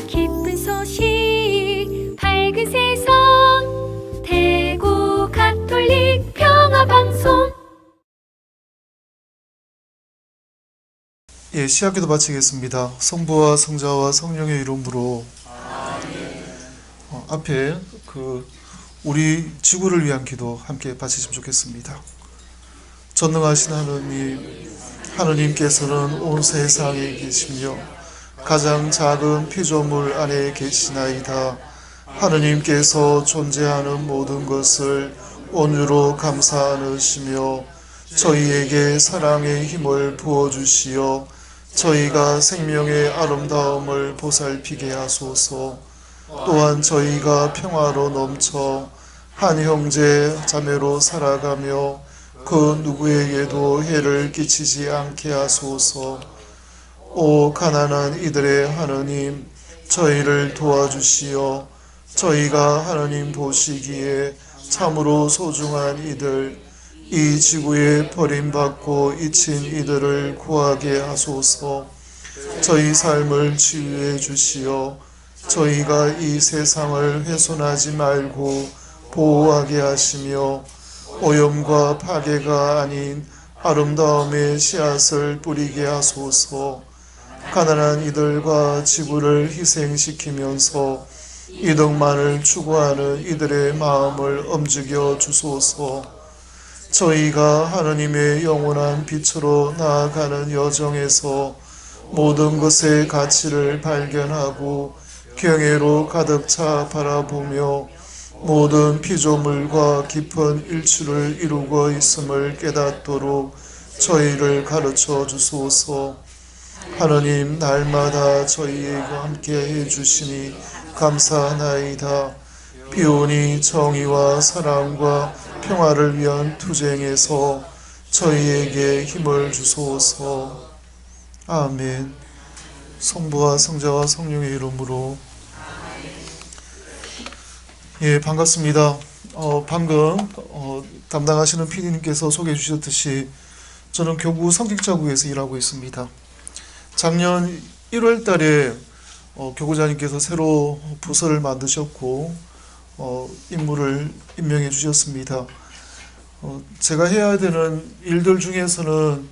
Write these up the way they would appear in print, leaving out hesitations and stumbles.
기쁜 소식 밝은 세상 대구 가톨릭 평화방송. 예, 시학기도 마치겠습니다. 성부와 성자와 성령의 이름으로. 앞에 우리 지구를 위한 기도 함께 바치시면 좋겠습니다. 전능하신 하느님께서는 온 세상에 계시며 가장 작은 피조물 안에 계시나이다. 하느님께서 존재하는 모든 것을 온유로 감사하시며 저희에게 사랑의 힘을 부어주시어 저희가 생명의 아름다움을 보살피게 하소서. 또한 저희가 평화로 넘쳐 한 형제 자매로 살아가며 그 누구에게도 해를 끼치지 않게 하소서. 오 가난한 이들의 하느님, 저희를 도와주시어 저희가 하느님 보시기에 참으로 소중한 이들, 이 지구에 버림받고 잊힌 이들을 구하게 하소서. 저희 삶을 치유해 주시어 저희가 이 세상을 훼손하지 말고 보호하게 하시며 오염과 파괴가 아닌 아름다움의 씨앗을 뿌리게 하소서. 가난한 이들과 지구를 희생시키면서 이득만을 추구하는 이들의 마음을 움직여 주소서. 저희가 하느님의 영원한 빛으로 나아가는 여정에서 모든 것의 가치를 발견하고 경애로 가득 차 바라보며 모든 피조물과 깊은 일치를 이루고 있음을 깨닫도록 저희를 가르쳐 주소서. 하느님, 날마다 저희와 함께 해주시니 감사하나이다. 비오니 정의와 사랑과 평화를 위한 투쟁에서 저희에게 힘을 주소서. 아멘. 성부와 성자와 성령의 이름으로. 예, 반갑습니다. 방금 담당하시는 PD님께서 소개해 주셨듯이 저는 교구 성직자구에서 일하고 있습니다. 작년 1월 달에 교구자님께서 새로 부서를 만드셨고 임무를 임명해 주셨습니다. 제가 해야 되는 일들 중에서는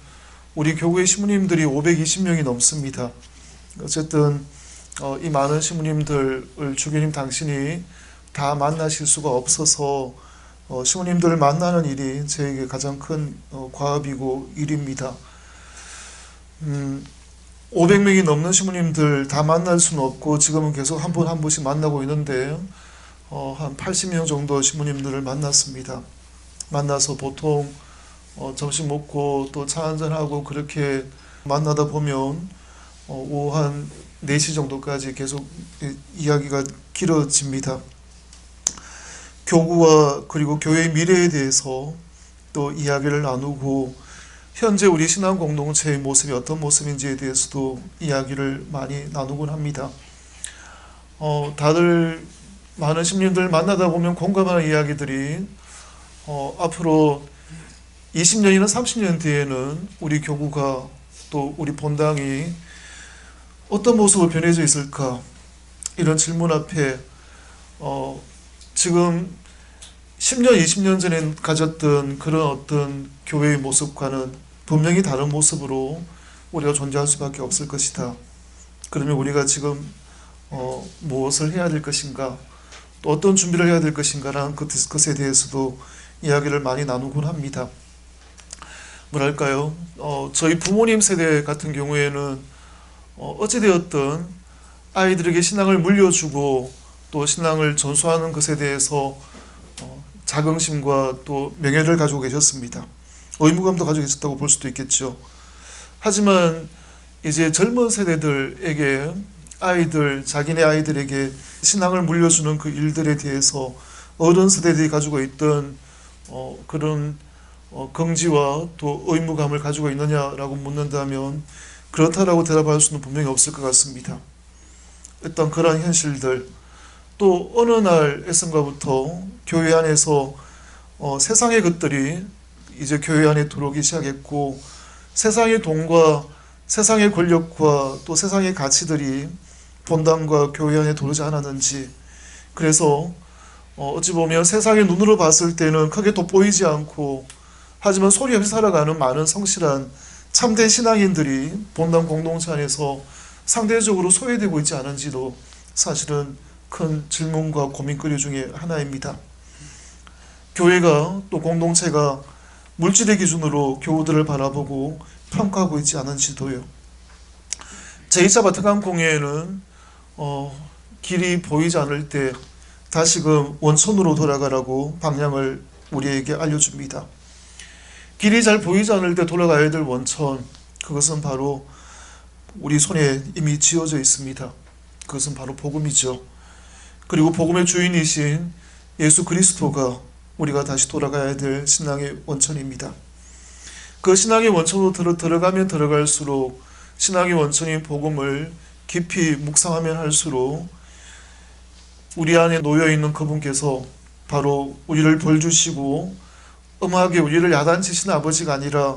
우리 교구의 신부님들이 520명이 넘습니다. 어쨌든 이 많은 신부님들을 주교님 당신이 다 만나실 수가 없어서 신부님들을 만나는 일이 저에게 가장 큰 과업이고 일입니다. 500명이 넘는 신부님들 다 만날 수는 없고 지금은 계속 한 분 한 분씩 만나고 있는데 한 80명 정도 신부님들을 만났습니다. 만나서 보통 점심 먹고 또 차 한잔하고 그렇게 만나다 보면 오후 한 4시 정도까지 계속 이야기가 길어집니다. 교구와 그리고 교회의 미래에 대해서 또 이야기를 나누고 현재 우리 신앙 공동체의 모습이 어떤 모습인지에 대해서도 이야기를 많이 나누곤 합니다. 다들 많은 신부님들 만나다 보면 공감하는 이야기들이 앞으로 20년이나 30년 뒤에는 우리 교구가 또 우리 본당이 어떤 모습으로 변해져 있을까? 이런 질문 앞에 지금 10년, 20년 전에 가졌던 그런 어떤 교회의 모습과는 분명히 다른 모습으로 우리가 존재할 수밖에 없을 것이다. 그러면 우리가 지금 무엇을 해야 될 것인가? 또 어떤 준비를 해야 될 것인가라는 것에 대해서도 이야기를 많이 나누곤 합니다. 뭐랄까요? 저희 부모님 세대 같은 경우에는 어찌되었든 아이들에게 신앙을 물려주고 또 신앙을 전수하는 것에 대해서 자긍심과 또 명예를 가지고 계셨습니다. 의무감도 가지고 계셨다고 볼 수도 있겠죠. 하지만 이제 젊은 세대들에게 자기네 아이들에게 신앙을 물려주는 그 일들에 대해서 어른 세대들이 가지고 있던 그런 긍지와 또 의무감을 가지고 있느냐라고 묻는다면 그렇다라고 대답할 수는 분명히 없을 것 같습니다. 일단 그러한 현실들, 또 어느 날 애선가부터 교회 안에서 세상의 것들이 이제 교회 안에 들어오기 시작했고 세상의 돈과 세상의 권력과 또 세상의 가치들이 본당과 교회 안에 들어오지 않았는지. 그래서 어찌 보면 세상의 눈으로 봤을 때는 크게 돋보이지 않고 하지만 소리 없이 살아가는 많은 성실한 참된 신앙인들이 본당 공동체 안에서 상대적으로 소외되고 있지 않은지도 사실은 큰 질문과 고민거리 중에 하나입니다. 교회가 또 공동체가 물질의 기준으로 교우들을 바라보고 평가하고 있지 않은지도요. 제2차 바티칸 공회에는 길이 보이지 않을 때 다시금 원천으로 돌아가라고 방향을 우리에게 알려줍니다. 길이 잘 보이지 않을 때 돌아가야 될 원천, 그것은 바로 우리 손에 이미 쥐어져 있습니다. 그것은 바로 복음이죠. 그리고 복음의 주인이신 예수 그리스도가 우리가 다시 돌아가야 될 신앙의 원천입니다. 그 신앙의 원천으로 들어가면 들어갈수록 신앙의 원천인 복음을 깊이 묵상하면 할수록 우리 안에 놓여있는 그분께서 바로 우리를 벌주시고 엄하게 우리를 야단치시는 아버지가 아니라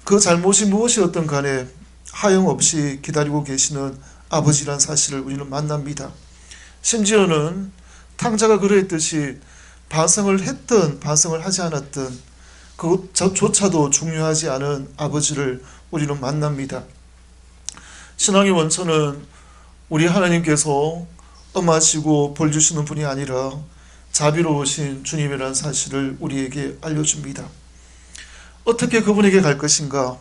그 잘못이 무엇이었든 간에 하염없이 기다리고 계시는 아버지란 사실을 우리는 만납니다. 심지어는 탕자가 그러했듯이 반성을 했든 반성을 하지 않았든 그것조차도 중요하지 않은 아버지를 우리는 만납니다. 신앙의 원천은 우리 하나님께서 엄하시고 벌 주시는 분이 아니라 자비로우신 주님이라는 사실을 우리에게 알려줍니다. 어떻게 그분에게 갈 것인가?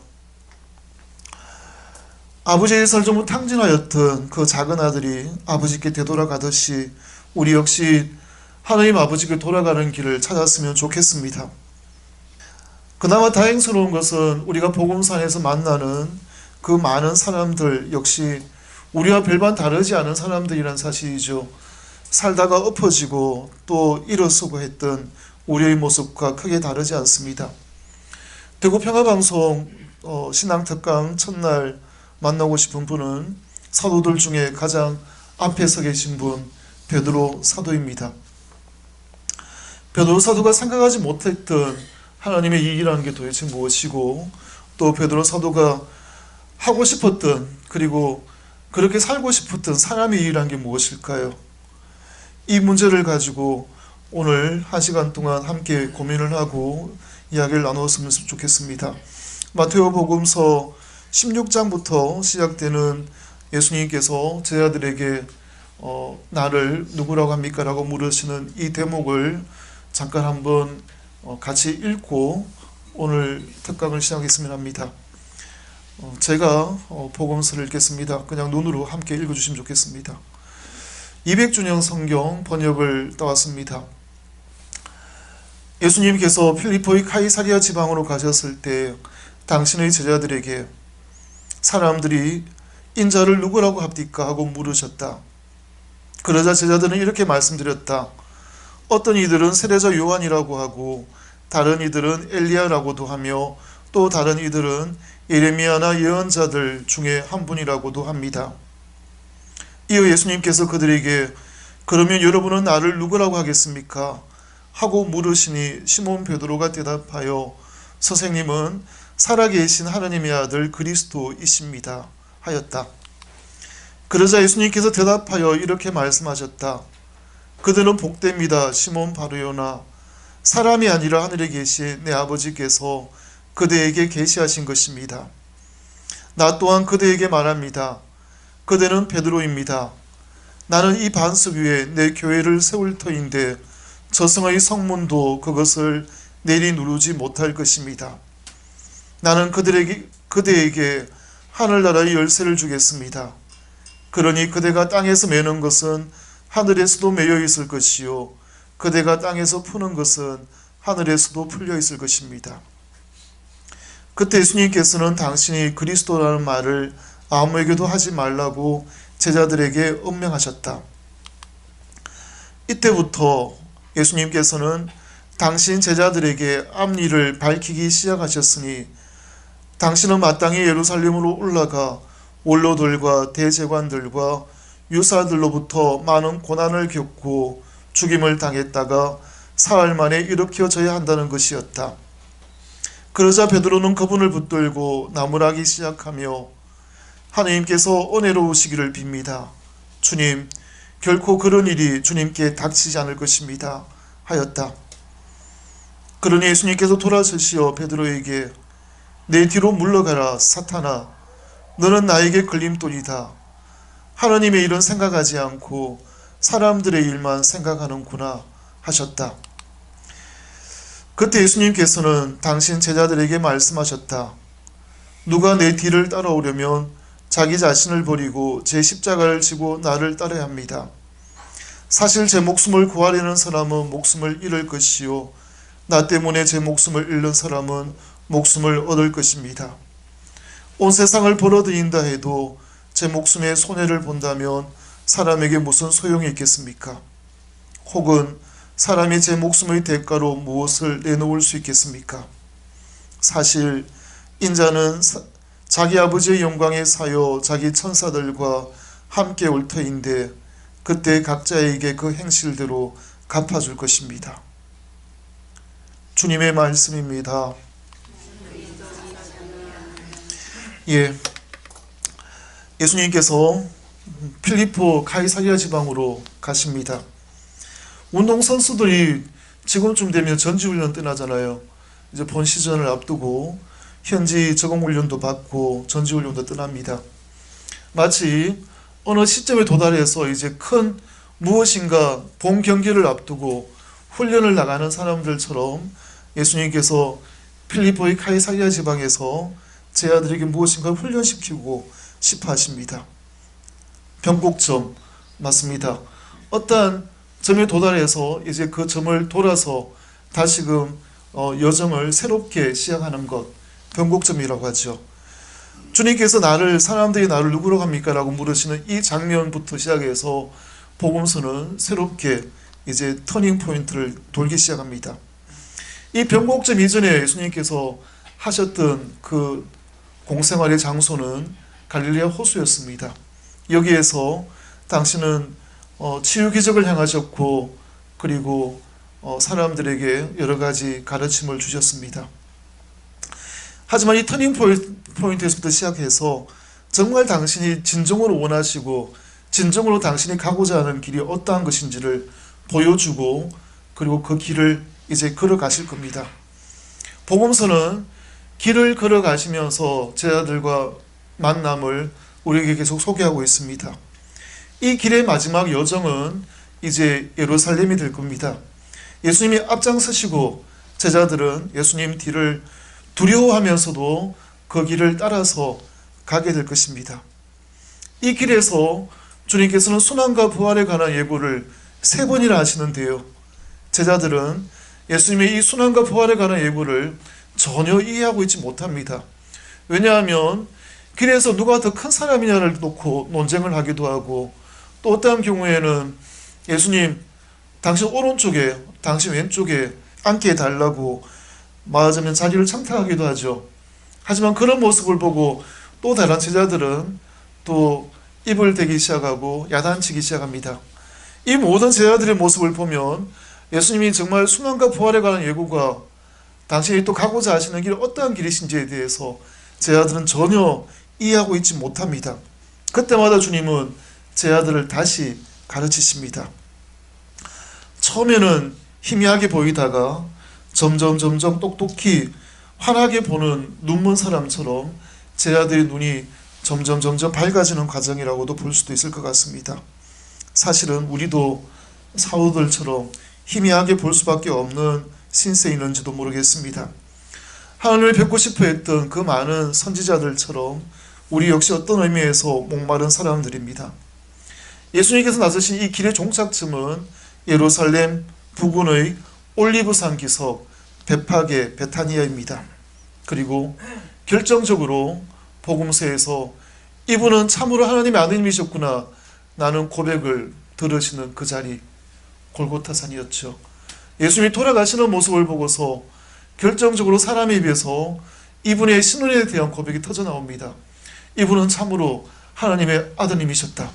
아버지의 설정을 탕진하였던 그 작은 아들이 아버지께 되돌아가듯이 우리 역시 하나님 아버지께 돌아가는 길을 찾았으면 좋겠습니다. 그나마 다행스러운 것은 우리가 복음산에서 만나는 그 많은 사람들 역시 우리와 별반 다르지 않은 사람들이란 사실이죠. 살다가 엎어지고 또 일어서고 했던 우리의 모습과 크게 다르지 않습니다. 대구 평화방송 신앙특강 첫날 만나고 싶은 분은 사도들 중에 가장 앞에 서 계신 분 베드로 사도입니다. 베드로 사도가 생각하지 못했던 하나님의 일이라는 게 도대체 무엇이고 또 베드로 사도가 하고 싶었던 그리고 그렇게 살고 싶었던 사람의 일이라는 게 무엇일까요? 이 문제를 가지고 오늘 1시간 동안 함께 고민을 하고 이야기를 나누었으면 좋겠습니다. 마테오 복음서 16장부터 시작되는 예수님께서 제자들에게 나를 누구라고 합니까? 라고 물으시는 이 대목을 잠깐 한번 같이 읽고 오늘 특강을 시작했으면 합니다. 제가 복음서를 읽겠습니다. 그냥 눈으로 함께 읽어주시면 좋겠습니다. 200주년 성경 번역을 따왔습니다. 예수님께서 필리포의 카이사리아 지방으로 가셨을 때 당신의 제자들에게 사람들이 인자를 누구라고 합니까? 하고 물으셨다. 그러자 제자들은 이렇게 말씀드렸다. 어떤 이들은 세례자 요한이라고 하고 다른 이들은 엘리야라고도 하며 또 다른 이들은 예레미야나 예언자들 중에 한 분이라고도 합니다. 이어 예수님께서 그들에게 그러면 여러분은 나를 누구라고 하겠습니까? 하고 물으시니 시몬 베드로가 대답하여 선생님은 살아계신 하나님의 아들 그리스도이십니다 하였다. 그러자 예수님께서 대답하여 이렇게 말씀하셨다. 그들은 복됩니다. 시몬 바르요나 사람이 아니라 하늘에 계신 내 아버지께서 그대에게 계시하신 것입니다. 나 또한 그대에게 말합니다. 그대는 베드로입니다. 나는 이 반석 위에 내 교회를 세울 터인데 저승의 성문도 그것을 내리누르지 못할 것입니다. 나는 그대에게 하늘나라의 열쇠를 주겠습니다. 그러니 그대가 땅에서 매는 것은 하늘에서도 매여 있을 것이요 그대가 땅에서 푸는 것은 하늘에서도 풀려 있을 것입니다. 그때 예수님께서는 당신이 그리스도라는 말을 아무에게도 하지 말라고 제자들에게 엄명하셨다. 이때부터 예수님께서는 당신 제자들에게 앞니를 밝히기 시작하셨으니 당신은 마땅히 예루살렘으로 올라가 원로들과 대제관들과 유사들로부터 많은 고난을 겪고 죽임을 당했다가 사흘 만에 일으켜져야 한다는 것이었다. 그러자 베드로는 그분을 붙들고 나무라기 시작하며 하나님께서 은혜로우시기를 빕니다. 주님, 결코 그런 일이 주님께 닥치지 않을 것입니다 하였다. 그러니 예수님께서 돌아서시어 베드로에게 내 뒤로 물러가라 사탄아, 너는 나에게 걸림돌이다. 하나님의 일은 생각하지 않고 사람들의 일만 생각하는구나 하셨다. 그때 예수님께서는 당신 제자들에게 말씀하셨다. 누가 내 뒤를 따라오려면 자기 자신을 버리고 제 십자가를 지고 나를 따라야 합니다. 사실 제 목숨을 구하려는 사람은 목숨을 잃을 것이요 나 때문에 제 목숨을 잃는 사람은 목숨을 얻을 것입니다. 온 세상을 벌어들인다 해도 제 목숨에 손해를 본다면 사람에게 무슨 소용이 있겠습니까? 혹은 사람이 제 목숨의 대가로 무엇을 내놓을 수 있겠습니까? 사실 인자는 자기 아버지의 영광에 사여 자기 천사들과 함께 올 터인데 그때 각자에게 그 행실대로 갚아줄 것입니다. 주님의 말씀입니다. 예수님께서 필리포 가이사리아 지방으로 가십니다. 운동선수들이 지금쯤 되면 전지훈련 떠나잖아요. 이제 본 시즌을 앞두고 현지 적응훈련도 받고 전지훈련도 떠납니다. 마치 어느 시점에 도달해서 이제 큰 무엇인가 본 경기를 앞두고 훈련을 나가는 사람들처럼 예수님께서 필리포의 가이사리아 지방에서 제 아들에게 무엇인가 훈련시키고 싶어 하십니다. 변곡점 맞습니다. 어떠한 점에 도달해서 이제 그 점을 돌아서 다시금 여정을 새롭게 시작하는 것, 변곡점이라고 하죠. 주님께서 사람들이 나를 누구로 합니까? 라고 물으시는 이 장면부터 시작해서 복음서는 새롭게 이제 터닝 포인트를 돌기 시작합니다. 이 변곡점 이전에 예수님께서 하셨던 그 공생활의 장소는 갈릴레아 호수였습니다. 여기에서 당신은 치유 기적을 행하셨고 그리고 사람들에게 여러 가지 가르침을 주셨습니다. 하지만 이 터닝 포인트에서부터 시작해서 정말 당신이 진정으로 원하시고 진정으로 당신이 가고자 하는 길이 어떠한 것인지를 보여주고 그리고 그 길을 이제 걸어가실 겁니다. 복음서는 길을 걸어가시면서 제자들과 만남을 우리에게 계속 소개하고 있습니다. 이 길의 마지막 여정은 이제 예루살렘이 될 겁니다. 예수님이 앞장서시고 제자들은 예수님 뒤를 두려워하면서도 그 길을 따라서 가게 될 것입니다. 이 길에서 주님께서는 순환과 부활에 관한 예고를 3번이나 하시는데요. 제자들은 예수님의 이 순환과 부활에 관한 예고를 전혀 이해하고 있지 못합니다. 왜냐하면 길에서 누가 더 큰 사람이냐를 놓고 논쟁을 하기도 하고 또 어떠한 경우에는 예수님 당신 오른쪽에 당신 왼쪽에 앉게 해달라고 말하자면 자기를 청탁하기도 하죠. 하지만 그런 모습을 보고 또 다른 제자들은 또 입을 대기 시작하고 야단치기 시작합니다. 이 모든 제자들의 모습을 보면 예수님이 정말 순환과 부활에 관한 예고가 당신이 또 가고자 하시는 길이 어떠한 길이신지에 대해서 제자들은 전혀 이해하고 있지 못합니다. 그때마다 주님은 제자들을 다시 가르치십니다. 처음에는 희미하게 보이다가 점점 똑똑히 환하게 보는 눈먼 사람처럼 제자들의 눈이 점점 밝아지는 과정이라고도 볼 수도 있을 것 같습니다. 사실은 우리도 사도들처럼 희미하게 볼 수밖에 없는 신세 있는지도 모르겠습니다. 하나님을 뵙고 싶어 했던 그 많은 선지자들처럼 우리 역시 어떤 의미에서 목마른 사람들입니다. 예수님께서 나서신 이 길의 종착점은 예루살렘 부근의 올리브산 기슭 베파게 베타니아입니다. 그리고 결정적으로 복음서에서 이분은 참으로 하나님의 아들님이셨구나 나는 고백을 들으시는 그 자리 골고타산이었죠. 예수님이 돌아가시는 모습을 보고서 결정적으로 사람에 비해서 이분의 신원에 대한 고백이 터져나옵니다. 이분은 참으로 하나님의 아드님이셨다.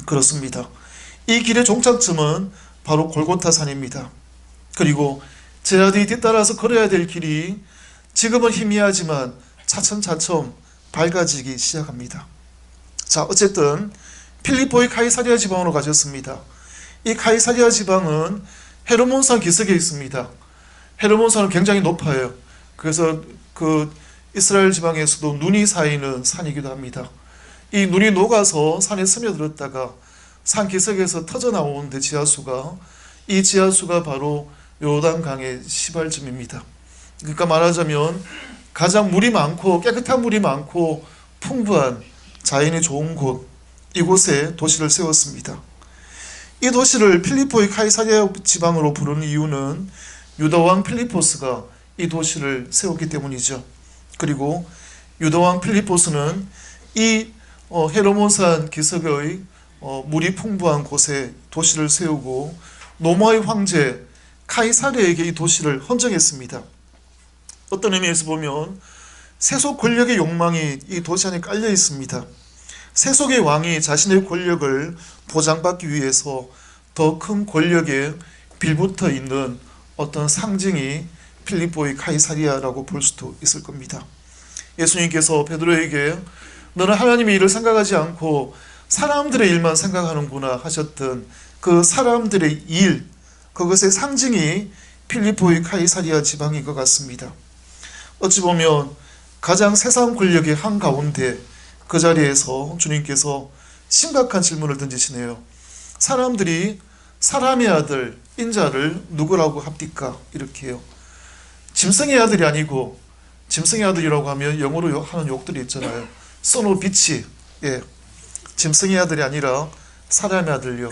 그렇습니다. 이 길의 종착점은 바로 골고타산입니다. 그리고 제자들이 뒤따라서 걸어야 될 길이 지금은 희미하지만 차츰 밝아지기 시작합니다. 자, 어쨌든 필리포의 카이사리아 지방으로 가셨습니다. 이 카이사리아 지방은 헤르몬산 기슭에 있습니다. 헤르몬산은 굉장히 높아요. 그래서 그 이스라엘 지방에서도 눈이 쌓이는 산이기도 합니다. 이 눈이 녹아서 산에 스며들었다가 산 기슭에서 터져 나오는데 이 지하수가 바로 요단강의 시발점입니다. 그러니까 말하자면 가장 물이 많고 깨끗한 물이 많고 풍부한 자연이 좋은 곳, 이곳에 도시를 세웠습니다. 이 도시를 필리포의 카이사리아 지방으로 부르는 이유는 유다왕 필리포스가 이 도시를 세웠기 때문이죠. 그리고 유다왕 필리포스는 이 헤르몬산 기슭의 물이 풍부한 곳에 도시를 세우고 로마의 황제 카이사르에게 이 도시를 헌정했습니다. 어떤 의미에서 보면 세속 권력의 욕망이 이 도시 안에 깔려 있습니다. 세속의 왕이 자신의 권력을 보장받기 위해서 더 큰 권력에 빌붙어 있는 어떤 상징이 필리포의 카이사리아라고 볼 수도 있을 겁니다. 예수님께서 베드로에게 너는 하나님의 일을 생각하지 않고 사람들의 일만 생각하는구나 하셨던 그 사람들의 일, 그것의 상징이 필리포의 카이사리아 지방인 것 같습니다. 어찌 보면 가장 세상 권력의 한가운데 그 자리에서 주님께서 심각한 질문을 던지시네요. 사람들이 사람의 아들 인자를 누구라고 합니까? 이렇게요. 짐승의 아들이 아니고, 짐승의 아들이라고 하면 영어로 하는 욕들이 있잖아요. son of bitch, 짐승의 아들이 아니라 사람의 아들요.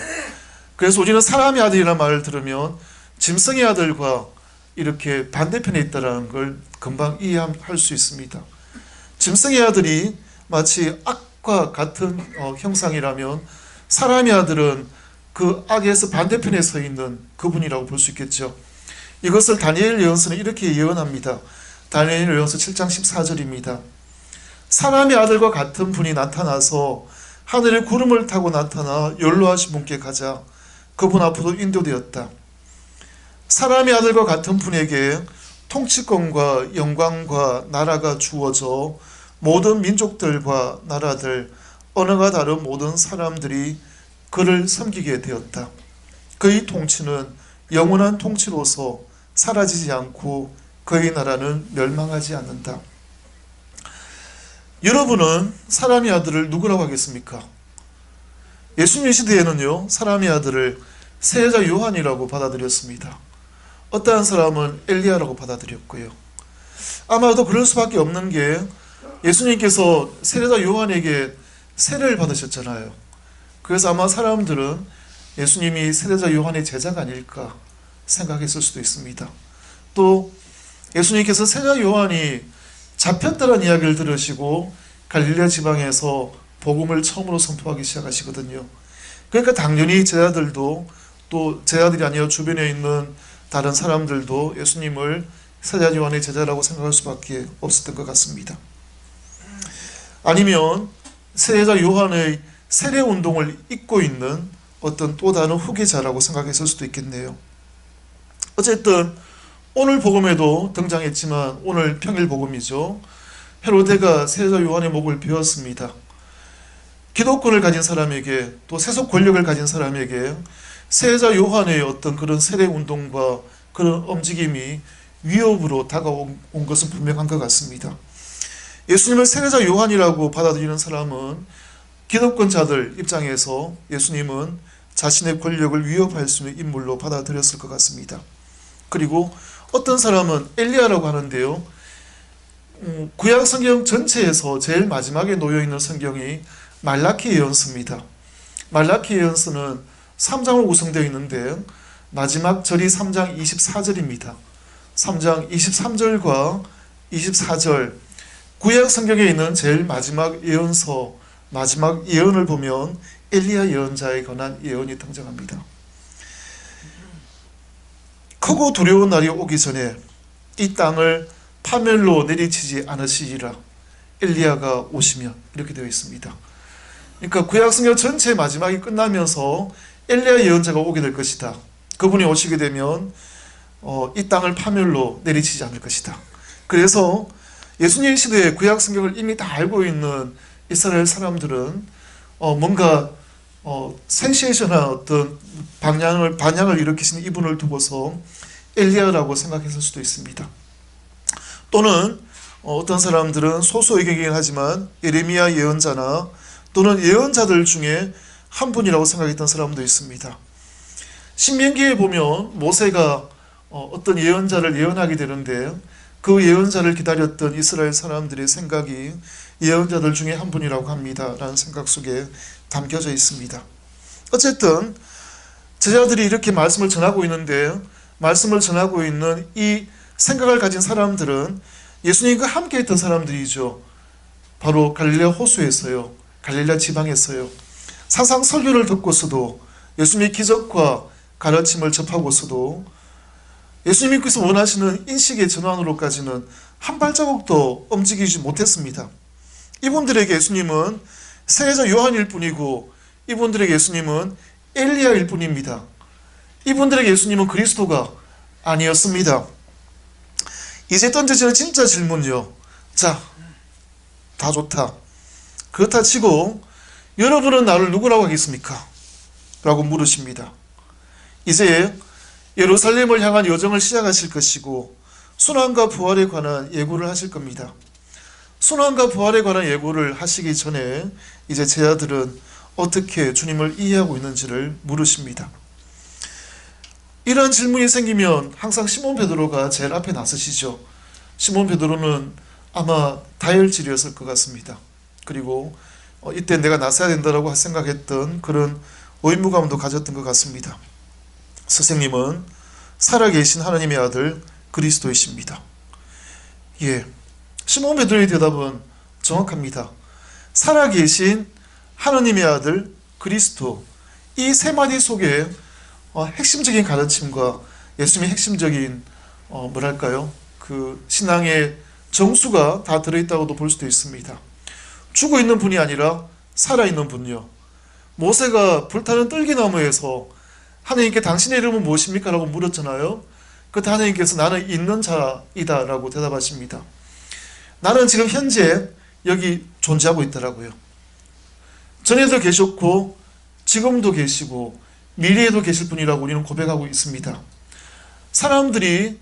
그래서 우리는 사람의 아들이라는 말을 들으면 짐승의 아들과 이렇게 반대편에 있다는 걸 금방 이해할 수 있습니다. 짐승의 아들이 마치 악과 같은 형상이라면 사람의 아들은 그 악에서 반대편에 서 있는 그분이라고 볼 수 있겠죠. 이것을 다니엘 예언서는 이렇게 예언합니다. 다니엘 예언서 7장 14절입니다. 사람의 아들과 같은 분이 나타나서 하늘의 구름을 타고 나타나 연로하신 분께 가자. 그분 앞으로 인도되었다. 사람의 아들과 같은 분에게 통치권과 영광과 나라가 주어져 모든 민족들과 나라들, 언어가 다른 모든 사람들이 그를 섬기게 되었다. 그의 통치는 영원한 통치로서 사라지지 않고 그의 나라는 멸망하지 않는다. 여러분은 사람의 아들을 누구라고 하겠습니까? 예수님 시대에는요, 사람의 아들을 세례자 요한이라고 받아들였습니다. 어떠한 사람은 엘리야라고 받아들였고요. 아마도 그럴 수밖에 없는 게 예수님께서 세례자 요한에게 세례를 받으셨잖아요. 그래서 아마 사람들은 예수님이 세례자 요한의 제자가 아닐까 생각했을 수도 있습니다. 또 예수님께서 세례자 요한이 잡혔다는 이야기를 들으시고 갈릴레아 지방에서 복음을 처음으로 선포하기 시작하시거든요. 그러니까 당연히 제자들도, 또 제자들이 아니라 주변에 있는 다른 사람들도 예수님을 세례자 요한의 제자라고 생각할 수밖에 없었던 것 같습니다. 아니면 세례자 요한의 세례 운동을 잇고 있는 어떤 또 다른 후계자라고 생각했을 수도 있겠네요. 어쨌든 오늘 복음에도 등장했지만 오늘 평일 복음이죠. 헤로데가 세례자 요한의 목을 베었습니다. 기독권을 가진 사람에게, 또 세속 권력을 가진 사람에게 세례자 요한의 어떤 그런 세례 운동과 그런 움직임이 위협으로 다가온 것은 분명한 것 같습니다. 예수님을 세례자 요한이라고 받아들이는 사람은 기독권자들 입장에서 예수님은 자신의 권력을 위협할 수 있는 인물로 받아들였을 것 같습니다. 그리고 어떤 사람은 엘리야라고 하는데요, 구약 성경 전체에서 제일 마지막에 놓여있는 성경이 말라키 예언서입니다. 말라키 예언서는 3장으로 구성되어 있는데 마지막 절이 3장 24절입니다. 3장 23절과 24절, 구약 성경에 있는 제일 마지막 예언서, 마지막 예언을 보면 엘리야 예언자에 관한 예언이 등장합니다. 크고 두려운 날이 오기 전에 이 땅을 파멸로 내리치지 않으시리라. 엘리야가 오시면, 이렇게 되어 있습니다. 그러니까 구약성경 전체 마지막이 끝나면서 엘리야 예언자가 오게 될 것이다. 그분이 오시게 되면 이 땅을 파멸로 내리치지 않을 것이다. 그래서 예수님 시대에 구약성경을 이미 다 알고 있는 이스라엘 사람들은 뭔가 센세이션한 어떤 반향을 일으키신 이분을 두고서 엘리야라고 생각했을 수도 있습니다. 또는 어떤 사람들은 소수 의견이긴 하지만 예레미야 예언자나 또는 예언자들 중에 한 분이라고 생각했던 사람도 있습니다. 신명기에 보면 모세가 어떤 예언자를 예언하게 되는데 그 예언자를 기다렸던 이스라엘 사람들의 생각이 예언자들 중에 한 분이라고 합니다 라는 생각 속에 담겨져 있습니다. 어쨌든 제자들이 이렇게 말씀을 전하고 있는데 말씀을 전하고 있는 이 생각을 가진 사람들은 예수님과 함께 했던 사람들이죠. 바로 갈릴레아 호수에서요, 갈릴레아 지방에서요, 사상 설교를 듣고서도 예수님의 기적과 가르침을 접하고서도 예수님께서 원하시는 인식의 전환으로까지는 한 발자국도 움직이지 못했습니다. 이분들에게 예수님은 세례자 요한일 뿐이고 이분들에게 예수님은 엘리야일 뿐입니다. 이분들에게 예수님은 그리스도가 아니었습니다. 이제 던져지는 진짜 질문요. 자, 다 좋다. 그렇다 치고 여러분은 나를 누구라고 하겠습니까? 라고 물으십니다. 이제 예루살렘을 향한 여정을 시작하실 것이고 순환과 부활에 관한 예고를 하실 겁니다. 순환과 부활에 관한 예고를 하시기 전에 이제 제자들은 어떻게 주님을 이해하고 있는지를 물으십니다. 이런 질문이 생기면 항상 시몬 베드로가 제일 앞에 나서시죠. 시몬 베드로는 아마 다혈질이었을 것 같습니다. 그리고 이때 내가 나서야 된다고 생각했던 그런 의무감도 가졌던 것 같습니다. 스승님은 살아계신 하나님의 아들 그리스도이십니다. 예, 시몬 베드로의 대답은 정확합니다. 살아계신 하나님의 아들 그리스도, 이 세 마디 속에 핵심적인 가르침과 예수님의 핵심적인 그 신앙의 정수가 다 들어있다고도 볼 수도 있습니다. 죽어 있는 분이 아니라 살아있는 분요. 모세가 불타는 떨기나무에서 하나님께 당신의 이름은 무엇입니까? 라고 물었잖아요. 그때 하나님께서 나는 있는 자이다 라고 대답하십니다. 나는 지금 현재 여기 존재하고 있더라고요. 전에도 계셨고 지금도 계시고 미래에도 계실 분이라고 우리는 고백하고 있습니다. 사람들이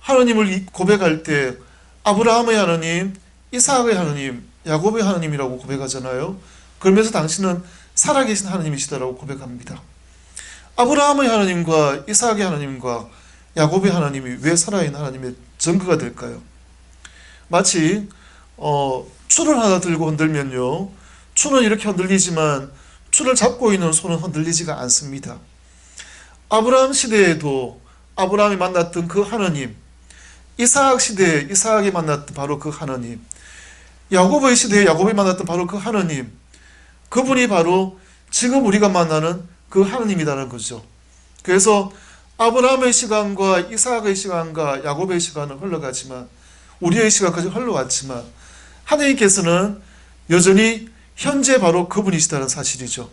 하나님을 고백할 때 아브라함의 하나님, 이삭의 하나님, 야곱의 하나님이라고 고백하잖아요. 그러면서 당신은 살아계신 하나님이시다라고 고백합니다. 아브라함의 하나님과 이삭의 하나님과 야곱의 하나님이 왜 살아있는 하나님의 증거가 될까요? 마치 추를 하나 들고 흔들면요, 추는 이렇게 흔들리지만 추를 잡고 있는 손은 흔들리지가 않습니다. 아브라함 시대에도 아브라함이 만났던 그 하나님, 이삭 시대에 이삭이 만났던 바로 그 하나님, 야곱의 시대에 야곱이 만났던 바로 그 하나님, 그분이 바로 지금 우리가 만나는 그 하나님이라는 거죠. 그래서 아브라함의 시간과 이삭의 시간과 야곱의 시간은 흘러가지만, 우리의 시간까지 흘러왔지만 하나님께서는 여전히 현재 바로 그분이시다는 사실이죠.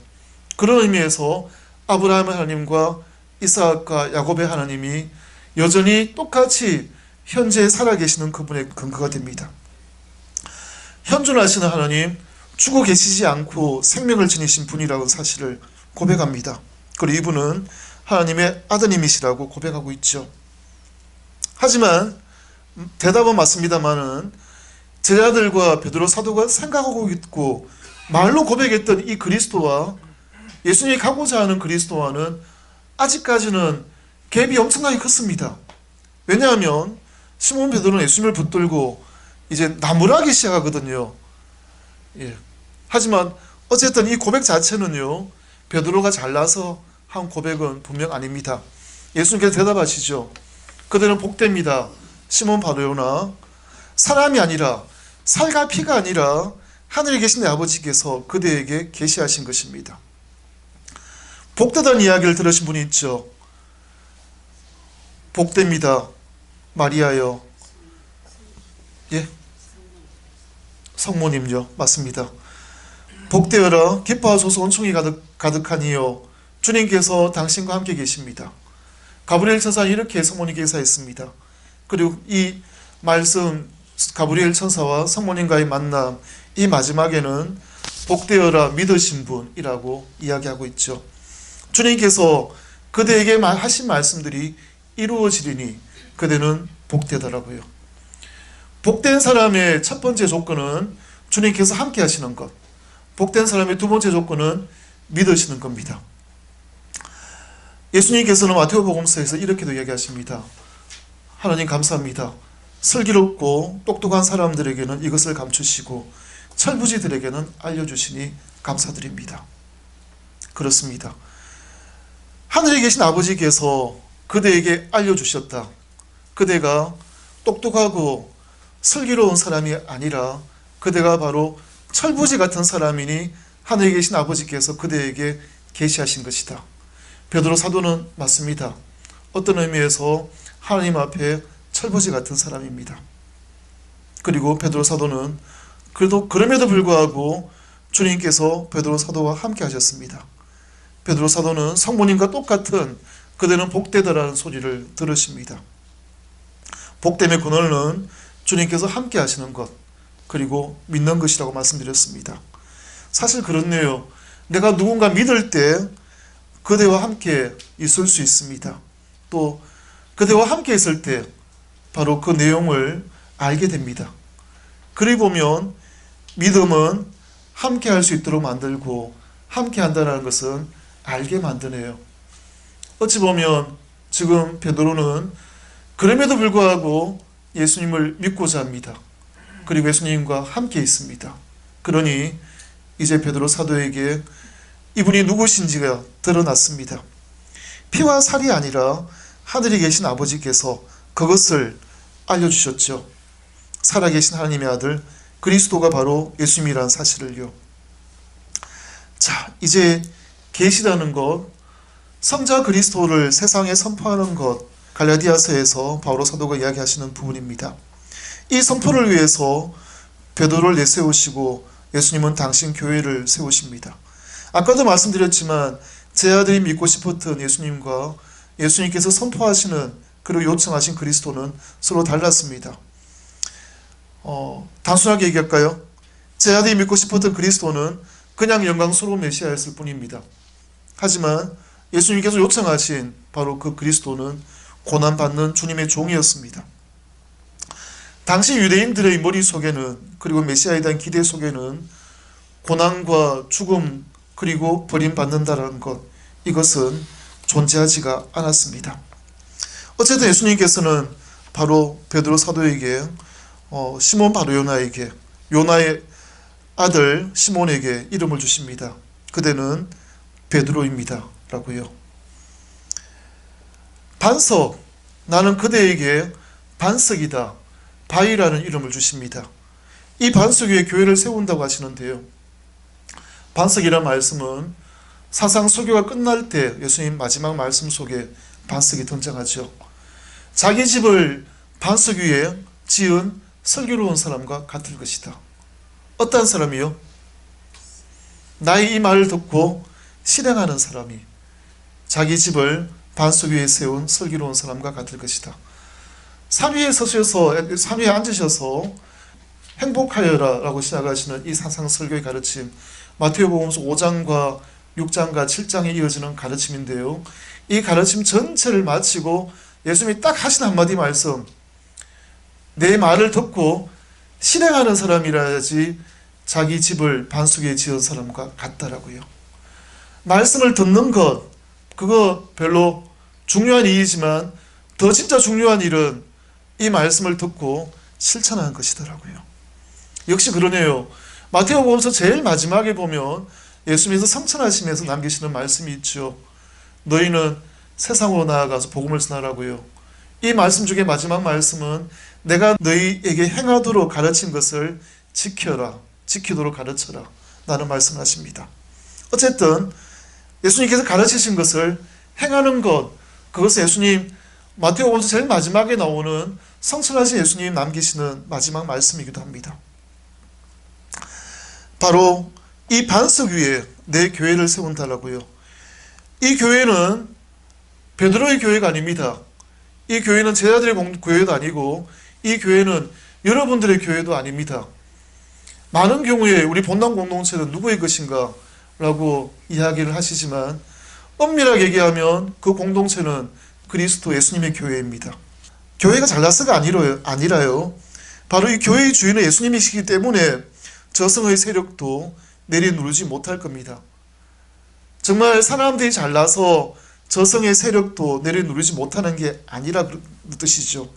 그런 의미에서 아브라함의 하나님과 이삭과 야곱의 하나님이 여전히 똑같이 현재 살아계시는 그분의 근거가 됩니다. 현존하시는 하나님, 죽어 계시지 않고 생명을 지니신 분이라고 사실을 고백합니다. 그리고 이분은 하나님의 아드님이시라고 고백하고 있죠. 하지만 대답은 맞습니다만은 제자들과 베드로 사도가 생각하고 있고 말로 고백했던 이 그리스도와 예수님이 가고자 하는 그리스도와는 아직까지는 갭이 엄청나게 컸습니다. 왜냐하면 시몬 베드로는 예수님을 붙들고 이제 나무라기 시작하거든요. 예. 하지만 어쨌든 이 고백 자체는요, 베드로가 잘나서 한 고백은 분명 아닙니다. 예수님께서 대답하시죠. 그들은 복됩니다. 시몬 바르요나, 사람이 아니라 살과 피가 아니라 하늘에 계신 내 아버지께서 그대에게 계시하신 것입니다. 복되다는 이야기를 들으신 분이 있죠. 복됩니다. 마리아요. 예, 성모님요. 맞습니다. 복되어라 기뻐하소서 은총이 가득하니요 주님께서 당신과 함께 계십니다. 가브리엘 천사는 이렇게 성모님께 인사했습니다. 그리고 이 말씀, 가브리엘 천사와 성모님과의 만남, 이 마지막에는 복되어라 믿으신 분이라고 이야기하고 있죠. 주님께서 그대에게 하신 말씀들이 이루어지리니 그대는 복되더라고요. 복된 사람의 첫 번째 조건은 주님께서 함께 하시는 것. 복된 사람의 두 번째 조건은 믿으시는 겁니다. 예수님께서는 마태복음서에서 이렇게도 이야기하십니다. 하나님 감사합니다. 슬기롭고 똑똑한 사람들에게는 이것을 감추시고 철부지들에게는 알려주시니 감사드립니다. 그렇습니다. 하늘에 계신 아버지께서 그대에게 알려주셨다. 그대가 똑똑하고 슬기로운 사람이 아니라 그대가 바로 철부지 같은 사람이니 하늘에 계신 아버지께서 그대에게 계시하신 것이다. 베드로 사도는 맞습니다. 어떤 의미에서 하나님 앞에 철부지 같은 사람입니다. 그리고 베드로 사도는 그럼에도 불구하고 주님께서 베드로 사도와 함께 하셨습니다. 베드로 사도는 성모님과 똑같은 그대는 복되다라는 소리를 들으십니다. 복됨의 근원은 주님께서 함께 하시는 것, 그리고 믿는 것이라고 말씀드렸습니다. 사실 그렇네요. 내가 누군가 믿을 때 그대와 함께 있을 수 있습니다. 또 그대와 함께 있을 때 바로 그 내용을 알게 됩니다. 그리 보면 믿음은 함께 할 수 있도록 만들고 함께 한다는 것은 알게 만드네요. 어찌 보면 지금 베드로는 그럼에도 불구하고 예수님을 믿고자 합니다. 그리고 예수님과 함께 있습니다. 그러니 이제 베드로 사도에게 이분이 누구신지가 드러났습니다. 피와 살이 아니라 하늘에 계신 아버지께서 그것을 알려주셨죠. 살아계신 하나님의 아들 그리스도가 바로 예수님이라는 사실을요. 자, 이제 계시라는 것, 성자 그리스도를 세상에 선포하는 것, 갈라디아서에서 바오로 사도가 이야기하시는 부분입니다. 이 선포를 위해서 베드로를 내세우시고 예수님은 당신 교회를 세우십니다. 아까도 말씀드렸지만 제 아들이 믿고 싶었던 예수님과 예수님께서 선포하시는 그리고 요청하신 그리스도는 서로 달랐습니다. 단순하게 얘기할까요? 제 아들이 믿고 싶었던 그리스도는 그냥 영광스러운 메시아였을 뿐입니다. 하지만 예수님께서 요청하신 바로 그 그리스도는 고난받는 주님의 종이었습니다. 당시 유대인들의 머릿속에는, 그리고 메시아에 대한 기대 속에는 고난과 죽음 그리고 버림받는다는 것, 이것은 존재하지가 않았습니다. 어쨌든 예수님께서는 바로 베드로 사도에게 시몬 바로 요나에게, 요나의 아들 시몬에게 이름을 주십니다. 그대는 베드로입니다 라고요. 반석, 나는 그대에게 반석이다, 바위라는 이름을 주십니다. 이 반석 위에 교회를 세운다고 하시는데요. 반석이라는 말씀은 사상 설교가 끝날 때 예수님 마지막 말씀 속에 반석이 등장하죠. 자기 집을 반석 위에 지은 슬기로운 사람과 같을 것이다. 어떤 사람이요? 나의 이 말을 듣고 실행하는 사람이 자기 집을 반석 위에 세운 슬기로운 사람과 같을 것이다. 산 위에 앉으셔서 행복하여라 라고 시작하시는 이 사상 설교의 가르침, 마태복음서 5장과 6장과 7장에 이어지는 가르침인데요. 이 가르침 전체를 마치고 예수님이 딱 하신 한마디 말씀, 내 말을 듣고 실행하는 사람이라야지 자기 집을 반석 위에 지은 사람과 같다라고요. 말씀을 듣는 것, 그거 별로 중요한 일이지만 더 진짜 중요한 일은 이 말씀을 듣고 실천하는 것이더라고요. 역시 그러네요. 마태복음서 제일 마지막에 보면 예수님께서 성천하시면서 남기시는 말씀이 있죠. 너희는 세상으로 나아가서 복음을 전하라고요. 이 말씀 중에 마지막 말씀은 내가 너희에게 행하도록 가르친 것을 지켜라, 지키도록 가르쳐라 라는 말씀하십니다. 어쨌든 예수님께서 가르치신 것을 행하는 것, 그것은 예수님 마태복음서 제일 마지막에 나오는 성천하신 예수님 남기시는 마지막 말씀이기도 합니다. 바로 이 반석 위에 내 교회를 세운다라고요. 이 교회는 베드로의 교회가 아닙니다. 이 교회는 제자들의 교회도 아니고 이 교회는 여러분들의 교회도 아닙니다. 많은 경우에 우리 본당 공동체는 누구의 것인가 라고 이야기를 하시지만 엄밀하게 얘기하면 그 공동체는 그리스도 예수님의 교회입니다. 교회가 잘나서가 아니라요. 바로 이 교회의 주인은 예수님이시기 때문에 저승의 세력도 내려누르지 못할 겁니다. 정말 사람들이 잘나서 저승의 세력도 내려누르지 못하는 게 아니라 그런 뜻이죠.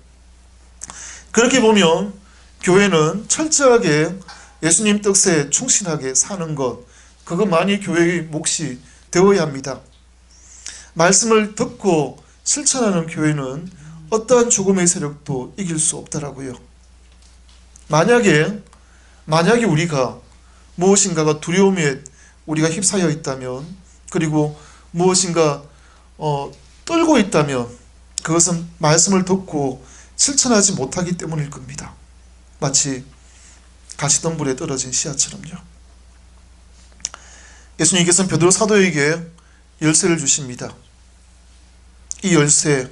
그렇게 보면 교회는 철저하게 예수님 뜻에 충실하게 사는 것, 그것만이 교회의 몫이 되어야 합니다. 말씀을 듣고 실천하는 교회는 어떠한 죽음의 세력도 이길 수 없더라고요. 만약에 우리가 무엇인가가 두려움에 우리가 휩싸여 있다면, 그리고 무엇인가 떨고 있다면 그것은 말씀을 듣고 실천하지 못하기 때문일 겁니다. 마치 가시던 불에 떨어진 씨앗처럼요. 예수님께서는 베드로 사도에게 열쇠를 주십니다. 이 열쇠,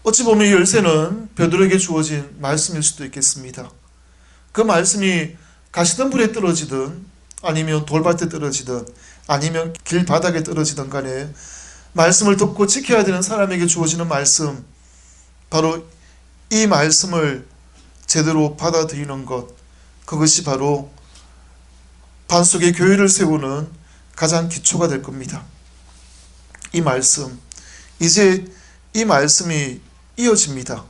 어찌 보면 이 열쇠는 베드로에게 주어진 말씀일 수도 있겠습니다. 그 말씀이 가시던 불에 떨어지든 아니면 돌밭에 떨어지든 아니면 길바닥에 떨어지든 간에 말씀을 듣고 지켜야 되는 사람에게 주어지는 말씀, 바로 이 말씀을 제대로 받아들이는 것, 그것이 바로 반석의 교회를 세우는 가장 기초가 될 겁니다. 이 말씀, 이제 이 말씀이 이어집니다.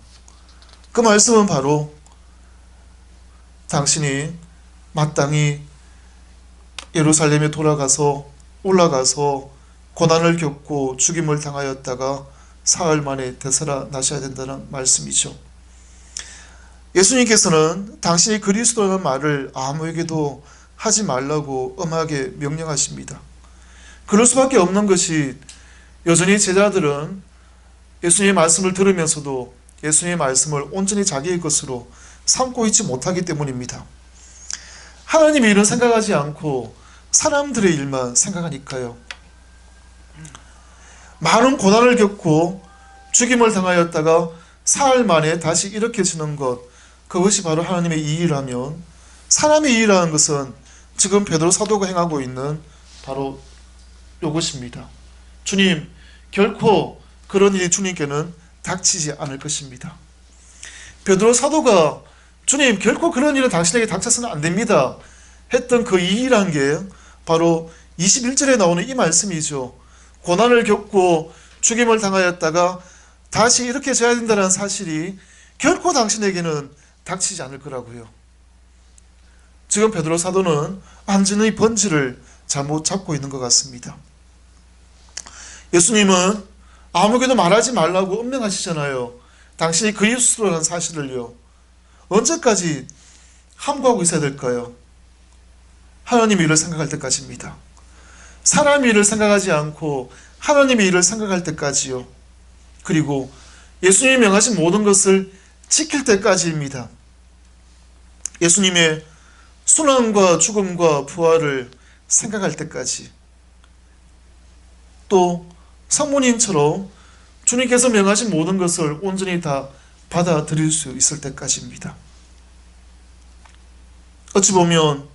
그 말씀은 바로 당신이 마땅히 예루살렘에 올라가서 고난을 겪고 죽임을 당하였다가 사흘 만에 되살아나셔야 된다는 말씀이죠. 예수님께서는 당신이 그리스도라는 말을 아무에게도 하지 말라고 엄하게 명령하십니다. 그럴 수밖에 없는 것이 여전히 제자들은 예수님의 말씀을 들으면서도 예수님의 말씀을 온전히 자기의 것으로 삼고 있지 못하기 때문입니다. 하나님의 일은 생각하지 않고 사람들의 일만 생각하니까요. 많은 고난을 겪고 죽임을 당하였다가 사흘 만에 다시 일으켜지는 것, 그것이 바로 하나님의 일이라면, 사람의 일이라는 것은 지금 베드로 사도가 행하고 있는 바로 이것입니다. 주님, 결코 그런 일이 주님께는 닥치지 않을 것입니다. 베드로 사도가 주님, 결코 그런 일은 당신에게 닥쳐서는 안 됩니다 했던 그 일이란 게 바로 21절에 나오는 이 말씀이죠. 고난을 겪고 죽임을 당하였다가 다시 일으켜져야 된다는 사실이 결코 당신에게는 닥치지 않을 거라고요. 지금 베드로 사도는 완전히 번지를 잘못 잡고 있는 것 같습니다. 예수님은 아무에게도 말하지 말라고 엄명하시잖아요. 당신이 그리스도라는 사실을요. 언제까지 함구하고 있어야 될까요? 하나님의 일을 생각할 때까지입니다. 사람의 일을 생각하지 않고 하나님의 일을 생각할 때까지요. 그리고 예수님이 명하신 모든 것을 지킬 때까지입니다. 예수님의 순환과 죽음과 부활을 생각할 때까지, 또 성모님처럼 주님께서 명하신 모든 것을 온전히 다 받아들일 수 있을 때까지입니다. 어찌 보면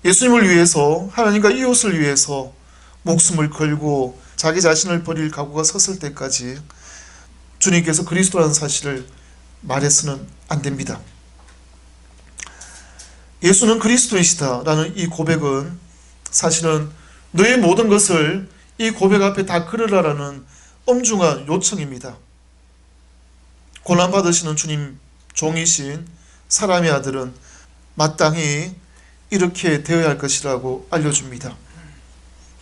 예수님을 위해서, 하나님과 이웃을 위해서 목숨을 걸고 자기 자신을 버릴 각오가 섰을 때까지 주님께서 그리스도라는 사실을 말해서는 안 됩니다. 예수는 그리스도이시다라는 이 고백은 사실은 너의 모든 것을 이 고백 앞에 다 걸으라라는 엄중한 요청입니다. 고난받으시는 주님 종이신 사람의 아들은 마땅히 이렇게 되어야 할 것이라고 알려줍니다.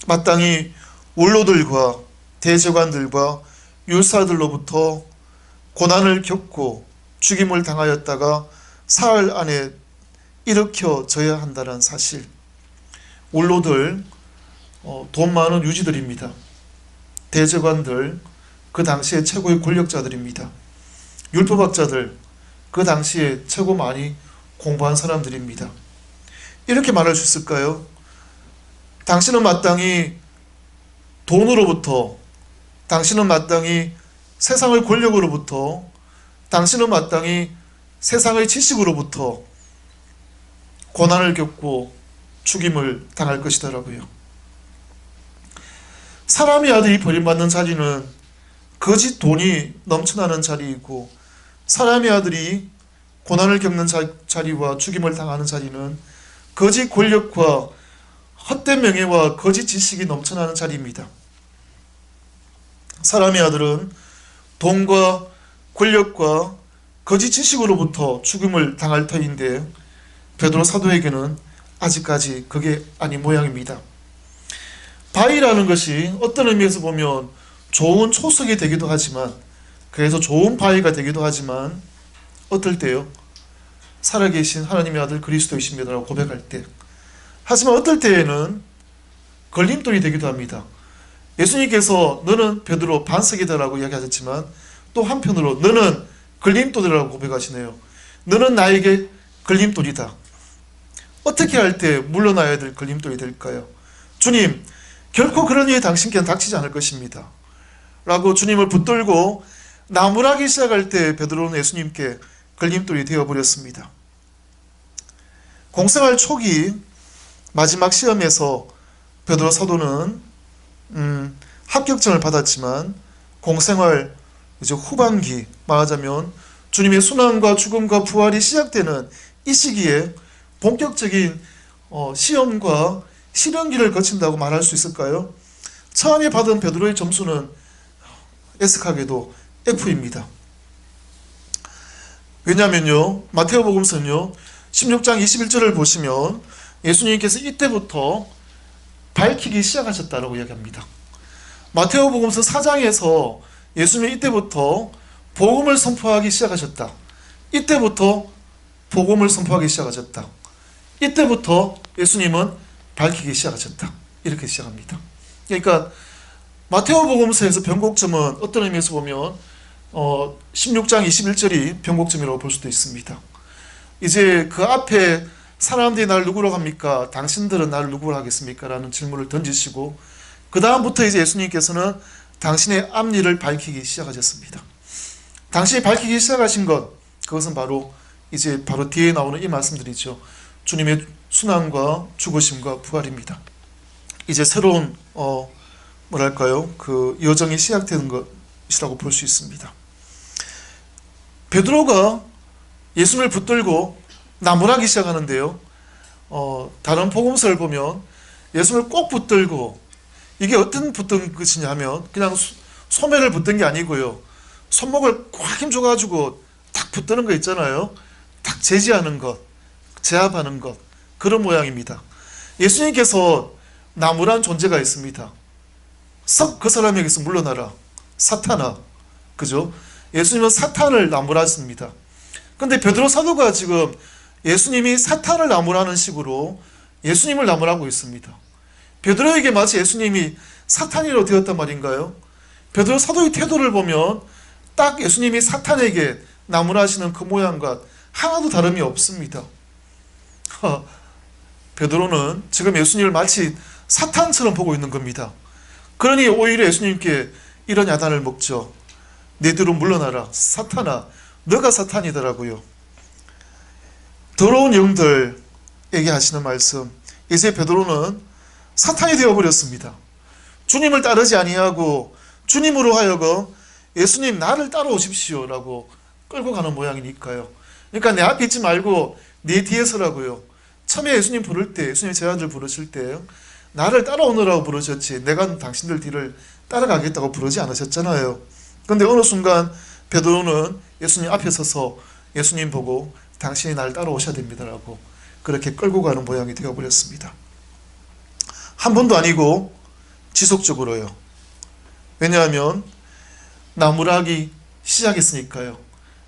마땅히 원로들과 대제관들과 율사들로부터 고난을 겪고 죽임을 당하였다가 사흘 안에 일으켜져야 한다는 사실. 원로들, 돈 많은 유지들입니다. 대제관들, 그 당시에 최고의 권력자들입니다. 율법학자들, 그 당시에 최고 많이 공부한 사람들입니다. 이렇게 말할 수 있을까요? 당신은 마땅히 돈으로부터, 당신은 마땅히 세상의 권력으로부터, 당신은 마땅히 세상의 지식으로부터 고난을 겪고 죽임을 당할 것이더라고요. 사람의 아들이 버림받는 자리는 거짓 돈이 넘쳐나는 자리이고, 사람의 아들이 고난을 겪는 자리와 죽임을 당하는 자리는 거짓 권력과 헛된 명예와 거짓 지식이 넘쳐나는 자리입니다. 사람의 아들은 돈과 권력과 거짓 지식으로부터 죽음을 당할 터인데, 베드로 사도에게는 아직까지 그게 아닌 모양입니다. 바위라는 것이 어떤 의미에서 보면 좋은 초석이 되기도 하지만, 그래서 좋은 바위가 되기도 하지만, 어떨 때요? 살아계신 하나님의 아들 그리스도이십니다라고 고백할 때. 하지만 어떨 때에는 걸림돌이 되기도 합니다. 예수님께서 너는 베드로 반석이다라고 이야기하셨지만, 또 한편으로 너는 걸림돌이라고 고백하시네요. 너는 나에게 걸림돌이다. 어떻게 할 때 물러나야 될 걸림돌이 될까요? 주님, 결코 그런 일이 당신께는 닥치지 않을 것입니다 라고 주님을 붙들고 나무라기 시작할 때 베드로는 예수님께 걸림돌이 되어버렸습니다. 공생활 초기 마지막 시험에서 베드로 사도는 합격점을 받았지만, 공생활 이제 후반기, 말하자면 주님의 순환과 죽음과 부활이 시작되는 이 시기에 본격적인 시험과 시련기를 거친다고 말할 수 있을까요? 처음에 받은 베드로의 점수는 애석하게도 F입니다. 왜냐하면요, 마태오복음서는요 16장 21절을 보시면 예수님께서 이때부터 밝히기 시작하셨다라고 이야기합니다. 마태오복음서 4장에서 예수님이 이때부터 복음을 선포하기 시작하셨다. 이때부터 복음을 선포하기 시작하셨다. 이때부터 예수님은 밝히기 시작하셨다. 이렇게 시작합니다. 그러니까 마태오복음서에서 변곡점은 어떤 의미에서 보면 16장 21절이 변곡점이라고 볼 수도 있습니다. 이제 그 앞에 사람들이 나를 누구로 합니까? 당신들은 나를 누구로 하겠습니까? 라는 질문을 던지시고, 그 다음부터 이제 예수님께서는 당신의 앞일을 밝히기 시작하셨습니다. 당신이 밝히기 시작하신 것, 그것은 바로 이제 바로 뒤에 나오는 이 말씀들이죠. 주님의 순환과 죽으심과 부활입니다. 이제 새로운 뭐랄까요? 그 여정이 시작되는 것이라고 볼 수 있습니다. 베드로가 예수님을 붙들고 나무라기 시작하는데요. 다른 복음서를 보면 예수님을 꼭 붙들고, 이게 어떤 붙든 것이냐 하면 그냥 소매를 붙든 게 아니고요. 손목을 꽉 힘줘가지고 딱 붙드는 거 있잖아요. 딱 제지하는 것, 제압하는 것, 그런 모양입니다. 예수님께서 나무란 존재가 있습니다. 썩 그 사람에게서 물러나라. 사탄아. 그죠? 예수님은 사탄을 나무랐습니다. 근데 베드로 사도가 지금 예수님이 사탄을 나무라는 식으로 예수님을 나무라고 있습니다. 베드로에게 마치 예수님이 사탄이로 되었단 말인가요? 베드로 사도의 태도를 보면 딱 예수님이 사탄에게 나무라시는 그 모양과 하나도 다름이 없습니다. 베드로는 지금 예수님을 마치 사탄처럼 보고 있는 겁니다. 그러니 오히려 예수님께 이런 야단을 먹죠. 내 뒤로 물러나라. 사탄아, 너가 사탄이더라고요. 더러운 영들에게 하시는 말씀. 이제 베드로는 사탄이 되어버렸습니다. 주님을 따르지 아니하고 주님으로 하여금 예수님 나를 따라오십시오 라고 끌고 가는 모양이니까요. 그러니까 내 앞에 있지 말고 내 뒤에 서라고요. 처음에 예수님 부를 때, 예수님 제자들 부르실 때 나를 따라오느라고 부르셨지 내가 당신들 뒤를 따라가겠다고 부르지 않으셨잖아요. 그런데 어느 순간 베드로는 예수님 앞에 서서 예수님 보고 당신이 나를 따라오셔야 됩니다라고 그렇게 끌고 가는 모양이 되어버렸습니다. 한 번도 아니고 지속적으로요. 왜냐하면 나무라기 시작했으니까요.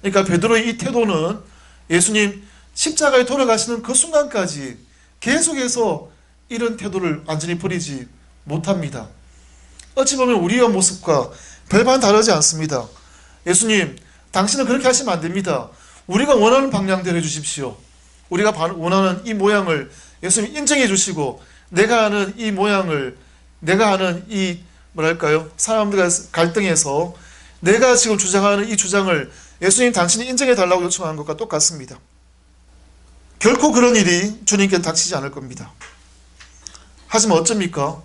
그러니까 베드로의 이 태도는 예수님 십자가에 돌아가시는 그 순간까지 계속해서 이런 태도를 완전히 버리지 못합니다. 어찌 보면 우리의 모습과 별반 다르지 않습니다. 예수님, 당신은 그렇게 하시면 안 됩니다. 우리가 원하는 방향대로 해주십시오. 우리가 원하는 이 모양을 예수님 인정해 주시고, 내가 하는 이 모양을, 내가 하는 이 뭐랄까요? 사람들과 갈등해서 내가 지금 주장하는 이 주장을 예수님 당신이 인정해 달라고 요청하는 것과 똑같습니다. 결코 그런 일이 주님께 닥치지 않을 겁니다. 하지만 어쩝니까?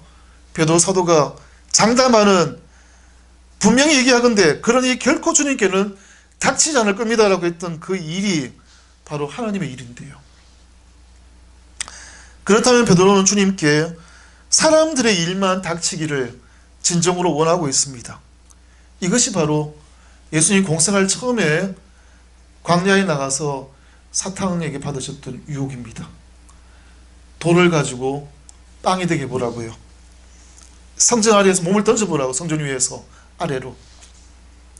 베드로 사도가 장담하는, 분명히 얘기하건대 그런 일이 결코 주님께는 닥치지 않을 겁니다 라고 했던 그 일이 바로 하나님의 일인데요. 그렇다면 베드로는 주님께 사람들의 일만 닥치기를 진정으로 원하고 있습니다. 이것이 바로 예수님 공생활 처음에 광야에 나가서 사탄에게 받으셨던 유혹입니다. 돌을 가지고 빵이 되게 보라고요. 성전 아래에서 몸을 던져보라고, 성전 위에서 아래로.